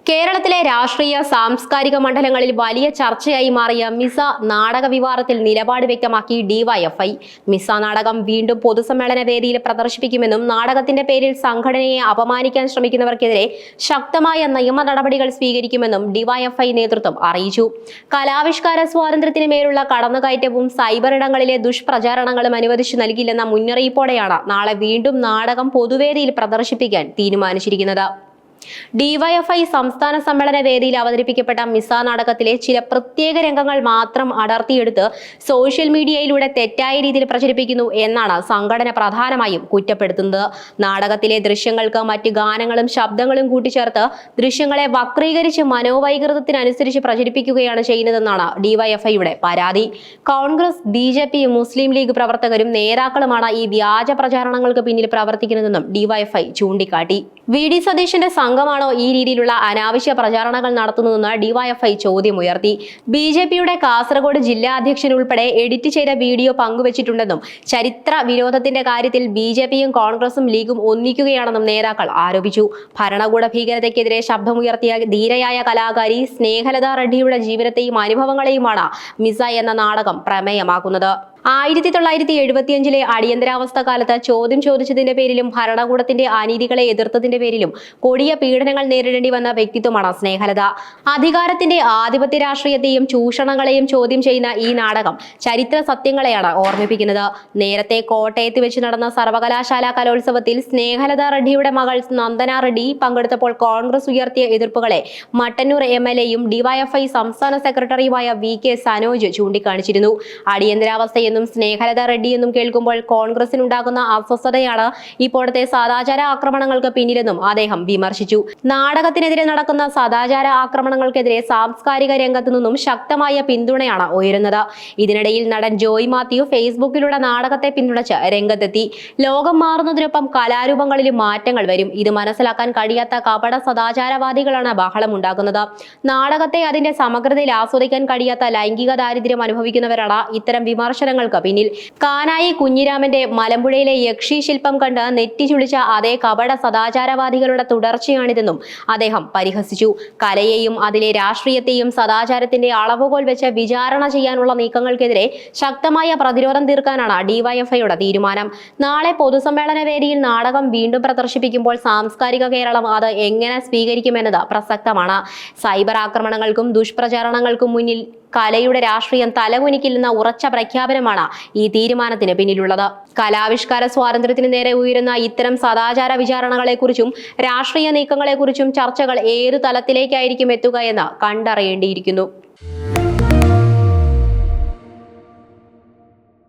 കേരളത്തിലെ രാഷ്ട്രീയ സാംസ്കാരിക മണ്ഡലങ്ങളിൽ വലിയ ചർച്ചയായി മാറിയ മിസ നാടക വിവാദത്തിൽ നിലപാട് വ്യക്തമാക്കി ഡിവൈഎഫ്ഐ. മിസ നാടകം വീണ്ടും പൊതുസമ്മേളന വേദിയിൽ പ്രദർശിപ്പിക്കുമെന്നും നാടകത്തിന്റെ പേരിൽ സംഘടനയെ അപമാനിക്കാൻ ശ്രമിക്കുന്നവർക്കെതിരെ ശക്തമായ നിയമ നടപടികൾ സ്വീകരിക്കുമെന്നും ഡിവൈഎഫ്ഐ നേതൃത്വം അറിയിച്ചു. കലാവിഷ്കാര സ്വാതന്ത്ര്യത്തിന് മേലുള്ള കടന്നുകയറ്റവും സൈബർ ഇടങ്ങളിലെ ദുഷ്പ്രചാരണങ്ങളും അനുവദിച്ചു നൽകില്ലെന്ന മുന്നറിയിപ്പോടെയാണ് നാളെ വീണ്ടും നാടകം പൊതുവേദിയിൽ പ്രദർശിപ്പിക്കാൻ തീരുമാനിച്ചിരിക്കുന്നത്. ഡിവൈഎഫ്ഐ സംസ്ഥാന സമ്മേളന വേദിയിൽ അവതരിപ്പിക്കപ്പെട്ട മിസ നാടകത്തിലെ ചില പ്രത്യേക രംഗങ്ങൾ മാത്രം അടർത്തിയെടുത്ത് സോഷ്യൽ മീഡിയയിലൂടെ തെറ്റായ രീതിയിൽ പ്രചരിപ്പിക്കുന്നു എന്നാണ് സംഘടന പ്രധാനമായും കുറ്റപ്പെടുത്തുന്നത്. നാടകത്തിലെ ദൃശ്യങ്ങൾക്ക് മറ്റ് ഗാനങ്ങളും ശബ്ദങ്ങളും കൂട്ടിച്ചേർത്ത് ദൃശ്യങ്ങളെ വക്രീകരിച്ച് മനോവൈകൃതത്തിനനുസരിച്ച് പ്രചരിപ്പിക്കുകയാണ് ചെയ്യുന്നതെന്നാണ് ഡിവൈഎഫ്ഐയുടെ പരാതി. കോൺഗ്രസ്, ബിജെപി, മുസ്ലിം ലീഗ് പ്രവർത്തകരും നേതാക്കളുമാണ് ഈ വ്യാജ പ്രചാരണങ്ങൾക്ക് പിന്നിൽ പ്രവർത്തിക്കുന്നതെന്നും ഡിവൈഎഫ്ഐ ചൂണ്ടിക്കാട്ടി. വി.ഡി. സതീശന്റെ സംഘമാണോ ഈ രീതിയിലുള്ള അനാവശ്യ പ്രചാരണങ്ങൾ നടത്തുന്നതെന്ന് ഡിവൈഎഫ്ഐ ചോദ്യമുയർത്തി. ബിജെപിയുടെ കാസർഗോഡ് ജില്ലാ അധ്യക്ഷൻ ഉൾപ്പെടെ എഡിറ്റ് ചെയ്ത വീഡിയോ പങ്കുവച്ചിട്ടുണ്ടെന്നും ചരിത്ര വിരോധത്തിന്റെ കാര്യത്തിൽ ബിജെപിയും കോൺഗ്രസും ലീഗും ഒന്നിക്കുകയാണെന്നും നേതാക്കൾ ആരോപിച്ചു. ഭരണകൂട ഭീകരതയ്ക്കെതിരെ ശബ്ദമുയർത്തിയ ധീരയായ കലാകാരി സ്നേഹലത റെഡ്ഡിയുടെ ജീവിതത്തെയും അനുഭവങ്ങളെയുമാണ് മിസ എന്ന നാടകം പ്രമേയമാക്കുന്നത്. 1975 അടിയന്തരാവസ്ഥ കാലത്ത് ചോദ്യം ചോദിച്ചതിന്റെ പേരിലും ഭരണകൂടത്തിന്റെ അനീതികളെ എതിർത്തതിന്റെ പേരിലും കൊടിയ പീഡനങ്ങൾ നേരിടേണ്ടി വന്ന വ്യക്തിത്വമാണ് സ്നേഹലത. അധികാരത്തിന്റെ ആധിപത്യ രാഷ്ട്രീയത്തെയും ചൂഷണങ്ങളെയും ചോദ്യം ചെയ്യുന്ന ഈ നാടകം ചരിത്ര സത്യങ്ങളെയാണ് ഓർമ്മിപ്പിക്കുന്നത്. നേരത്തെ കോട്ടയത്ത് വെച്ച് നടന്ന സർവകലാശാല കലോത്സവത്തിൽ സ്നേഹലത റെഡ്ഡിയുടെ മകൾ നന്ദന റെഡ്ഡി പങ്കെടുത്തപ്പോൾ കോൺഗ്രസ് ഉയർത്തിയ എതിർപ്പുകളെ മട്ടന്നൂർ MLA-യും ഡിവൈഎഫ്ഐ സംസ്ഥാന സെക്രട്ടറിയുമായ VK സനോജ് ചൂണ്ടിക്കാണിച്ചിരുന്നു. അടിയന്തരാവസ്ഥയെന്നും സ്നേഹലത റെഡ്ഡി എന്നും കേൾക്കുമ്പോൾ കോൺഗ്രസിനുണ്ടാകുന്ന അസ്വസ്ഥതയാണ് ഇപ്പോഴത്തെ സദാചാര ആക്രമണങ്ങൾക്ക് പിന്നിലെന്നും അദ്ദേഹം വിമർശിച്ചു. നാടകത്തിനെതിരെ നടക്കുന്ന സദാചാര ആക്രമണങ്ങൾക്കെതിരെ സാംസ്കാരിക രംഗത്തു നിന്നും ശക്തമായ പിന്തുണയാണ് ഉയരുന്നത്. ഇതിനിടയിൽ നടൻ ജോയ് മാത്യു ഫേസ്ബുക്കിലൂടെ നാടകത്തെ പിന്തുണച്ച് രംഗത്തെത്തി. ലോകം മാറുന്നതിനൊപ്പം കലാരൂപങ്ങളിലും മാറ്റങ്ങൾ വരും. ഇത് മനസ്സിലാക്കാൻ കഴിയാത്ത കപട സദാചാരവാദികളാണ് ബഹളമുണ്ടാക്കുന്നത്. നാടകത്തെ അതിന്റെ സമഗ്രതയിൽ ആസ്വദിക്കാൻ കഴിയാത്ത ലൈംഗിക ദാരിദ്ര്യം അനുഭവിക്കുന്നവരാണ് ഇത്തരം വിമർശനങ്ങൾക്ക് പിന്നിൽ. കാനായി കുഞ്ഞിരാമന്റെ മലമ്പുഴയിലെ യക്ഷി ശില്പം കണ്ട് നെറ്റി ചുളിച്ച അതേ കപട സദാചാരവാദികളുടെ തുടർച്ചയാണിതെന്നും അദ്ദേഹം പരിഹസിച്ചു. കലയെയും അതിലെ രാഷ്ട്രീയത്തെയും സദാചാരത്തിന്റെ അളവുകോൽ വെച്ച് വിചാരണ ചെയ്യാനുള്ള നീക്കങ്ങൾക്കെതിരെ ശക്തമായ പ്രതിരോധം തീർക്കാനാണ് ഡിവൈഎഫ്ഐയുടെ തീരുമാനം. നാളെ പൊതുസമ്മേളന വേദിയിൽ നാടകം വീണ്ടും പ്രദർശിപ്പിക്കുമ്പോൾ സാംസ്കാരിക കേരളം അത് എങ്ങനെ സ്വീകരിക്കുമെന്നത് പ്രസക്തമാണ്. സൈബർ ആക്രമണങ്ങൾക്കും ദുഷ്പ്രചാരണങ്ങൾക്കും മുന്നിൽ കലയുടെ രാഷ്ട്രീയം തലകുനിക്കില്ലെന്ന ഉറച്ച പ്രഖ്യാപനമാണ് ഈ തീരുമാനത്തിന് പിന്നിലുള്ളത്. കലാവിഷ്കാര സ്വാതന്ത്ര്യത്തിന് നേരെ ഉയരുന്ന ഇത്തരം സദാചാര വിചാരണകളെക്കുറിച്ചും രാഷ്ട്രീയ നീക്കങ്ങളെക്കുറിച്ചും ചർച്ചകൾ ഏതു തലത്തിലേക്കായിരിക്കും എത്തുക എന്ന് കണ്ടറിയേണ്ടിയിരിക്കുന്നു.